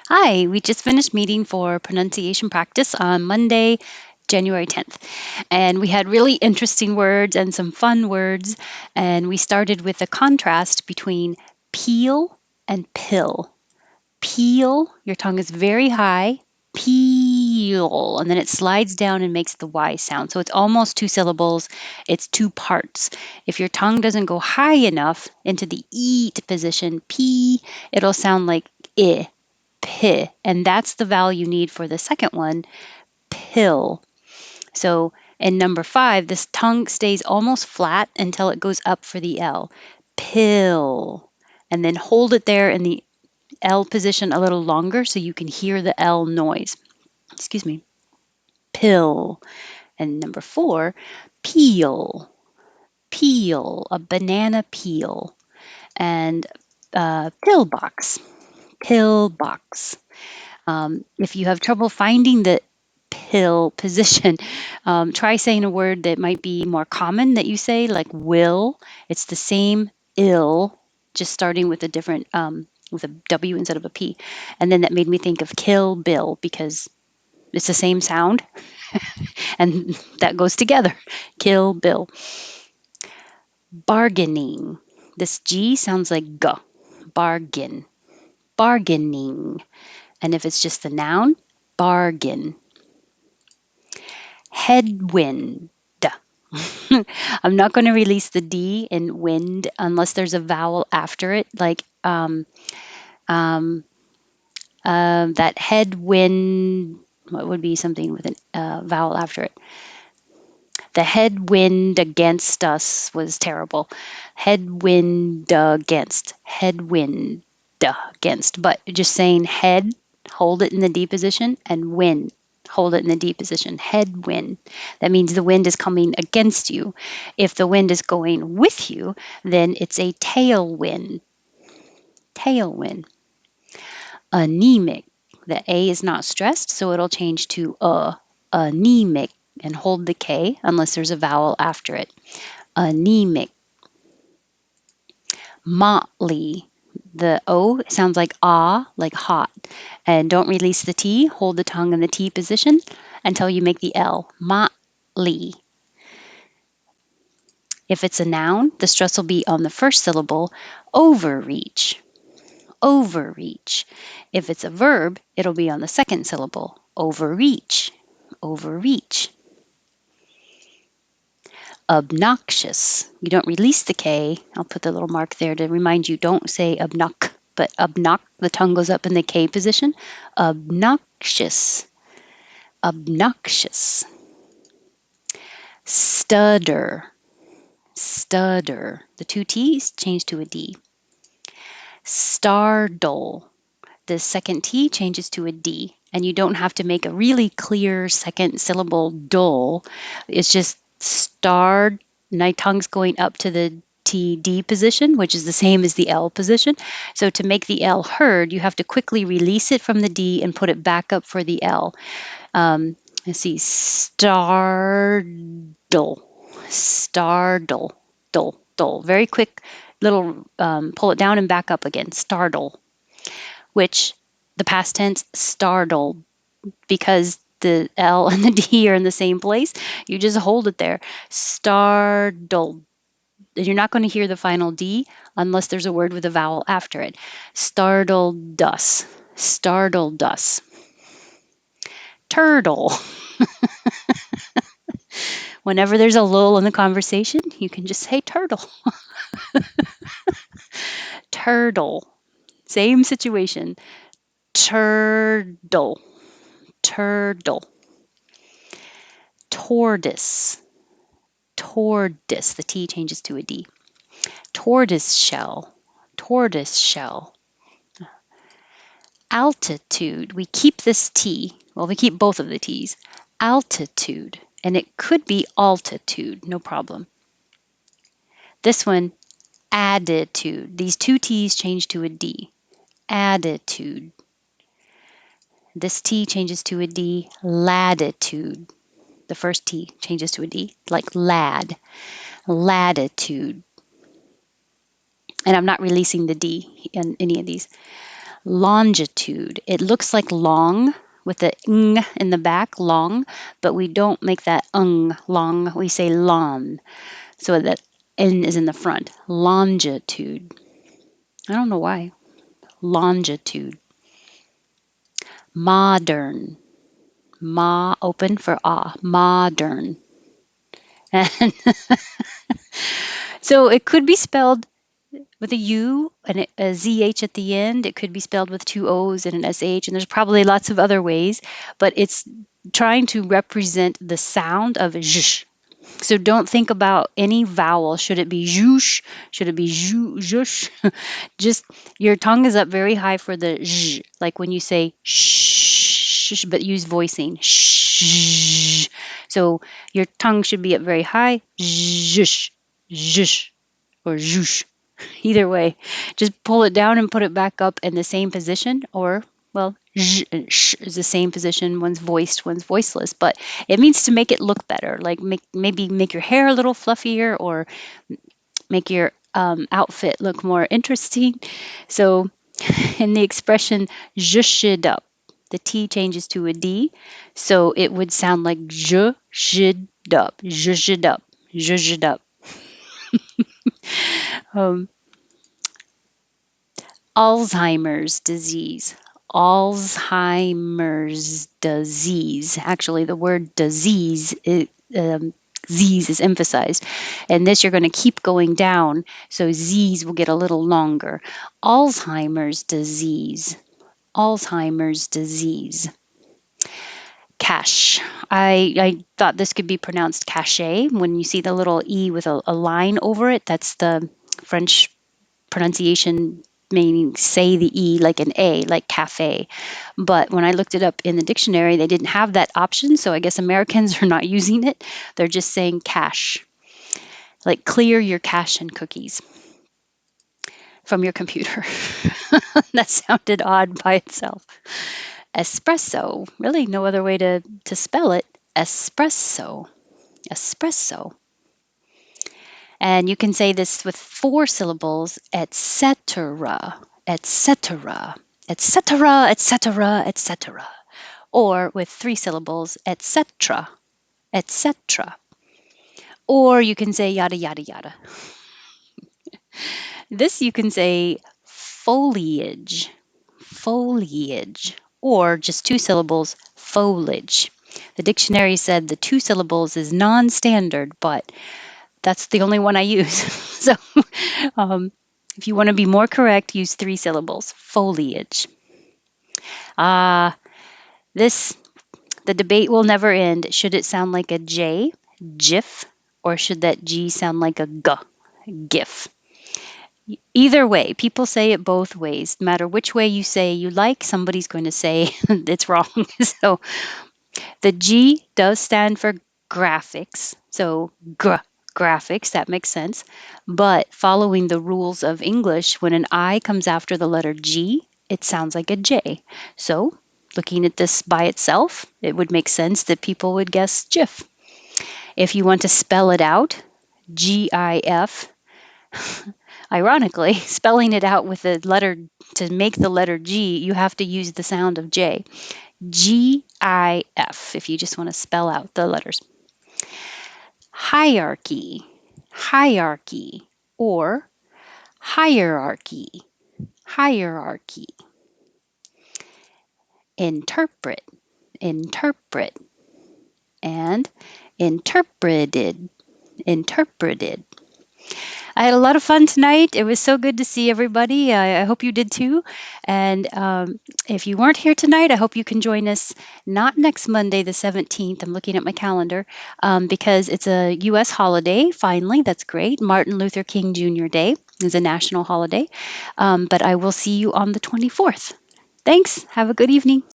Hi, we just finished meeting for pronunciation practice on Monday, January 10th. And we had really interesting words and some fun words. And we started with a contrast between peel and pill. Peel, your tongue is very high. Peel, and then it slides down and makes the Y sound. So it's almost two syllables, it's two parts. If your tongue doesn't go high enough into the eat position, P, it'll sound like I. P, and that's the vowel you need for the second one, pill. So in number 5, this tongue stays almost flat until it goes up for the L. Pill. And then hold it there in the L position a little longer so you can hear the L noise. Excuse me. Pill. And number 4, peel. Peel, a banana peel. And pillbox. Pillbox. If you have trouble finding the pill position, try saying a word that might be more common that you say, like will. It's the same ill, just starting with a different, with a W instead of a P. And then that made me think of Kill Bill because it's the same sound and that goes together. Kill Bill. Bargaining. This G sounds like G. Bargain. Bargaining. And if it's just the noun, bargain. Headwind. I'm not going to release the D in wind unless there's a vowel after it, like um, that headwind. What would be something with a vowel after it? The headwind against us was terrible. Headwind against. Headwind against. But just saying head, hold it in the D position, and wind, hold it in the D position. Headwind. That means the wind is coming against you. If the wind is going with you, then it's a tailwind. Tailwind. Anemic. The A is not stressed, so it'll change to anemic and hold the K unless there's a vowel after it. Anemic. Motley. The O sounds like ah, like hot. And don't release the T. Hold the tongue in the T position until you make the L. Motley. If it's a noun, the stress will be on the first syllable. Overreach. Overreach. If it's a verb, it'll be on the second syllable. Overreach. Overreach. Obnoxious. You don't release the K. I'll put the little mark there to remind you don't say obnox, but the tongue goes up in the K position. Obnoxious. Obnoxious. Stutter. Stutter. The two T's change to a D. Startle. The second T changes to a D. And you don't have to make a really clear second syllable dull. It's just starred. My tongue's going up to the TD position, which is the same as the L position. So to make the L heard, you have to quickly release it from the D and put it back up for the L. Let's see, startle, startle, dull, dull. Very quick little pull it down and back up again, startle, which the past tense, startled, because the L and the D are in the same place. You just hold it there, startled. You're not going to hear the final D unless there's a word with a vowel after it. Startled us, startled us. Turtle. Whenever there's a lull in the conversation, you can just say turtle. Turtle. Same situation. Turtle. Turtle. Tortoise. Tortoise. The T changes to a D. Tortoise shell. Tortoise shell. Altitude. We keep this T. Well, we keep both of the T's. Altitude. And it could be altitude. No problem. This one, attitude. These two T's change to a D. Attitude. This T changes to a D. Latitude. The first T changes to a D, like lad. Latitude. And I'm not releasing the D in any of these. Longitude. It looks like long with the ng in the back, long, but we don't make that long. We say lon. So that n is in the front. Longitude. I don't know why. Longitude. Modern. Ma open for ah. Modern. And so it could be spelled with a U and a ZH at the end. It could be spelled with two O's and an SH, and there's probably lots of other ways, but it's trying to represent the sound of zh. So don't think about any vowel. Should it be zhoosh? Should it be zhush? Just your tongue is up very high for the zh, like when you say shh, but use voicing. Shh. So your tongue should be up very high. Zhush, zhush, or zhoosh. Either way, just pull it down and put it back up in the same position, or well, zh and sh is the same position. One's voiced, one's voiceless, but it means to make it look better. Like maybe make your hair a little fluffier, or make your outfit look more interesting. So, in the expression "zhushed up," the T changes to a D, so it would sound like zhushed up, zhushed up, zhushed up. Um, Alzheimer's disease. Alzheimer's disease. Actually, the word disease Z's is emphasized. And this you're going to keep going down, so Z's will get a little longer. Alzheimer's disease. Alzheimer's disease. Cache. I thought this could be pronounced cachet. When you see the little E with a line over it, that's the French pronunciation, meaning say the E like an A, like cafe. But when I looked it up in the dictionary, they didn't have that option. So I guess Americans are not using it. They're just saying cache, like clear your cache and cookies from your computer. That sounded odd by itself. Espresso, really no other way to spell it. Espresso, espresso. And you can say this with four syllables, etc., etc., etc., etc., etc. Or with three syllables, etc., etc. Or you can say yada, yada, yada. This you can say foliage, foliage, or just two syllables, foliage. The dictionary said the two syllables is non standard, but that's the only one I use. So um, if you want to be more correct, use three syllables, foliage. Ah, this, the debate will never end. Should it sound like a J, GIF, or should that G sound like a G, GIF? Either way, people say it both ways. No matter which way you say you like, somebody's going to say it's wrong. So the G does stand for graphics. So graphics, that makes sense. But following the rules of English, when an I comes after the letter G, it sounds like a J. So looking at this by itself, it would make sense that people would guess GIF. If you want to spell it out, GIF, ironically, spelling it out with the letter to make the letter G, you have to use the sound of J. GIF, if you just want to spell out the letters. Hierarchy, hierarchy, or hierarchy, hierarchy. Interpret, interpret, and interpreted, interpreted. I had a lot of fun tonight. It was so good to see everybody. I hope you did too. And if you weren't here tonight, I hope you can join us not next Monday, the 17th. I'm looking at my calendar because it's a U.S. holiday. Finally, that's great. Martin Luther King Jr. Day is a national holiday. But I will see you on the 24th. Thanks. Have a good evening.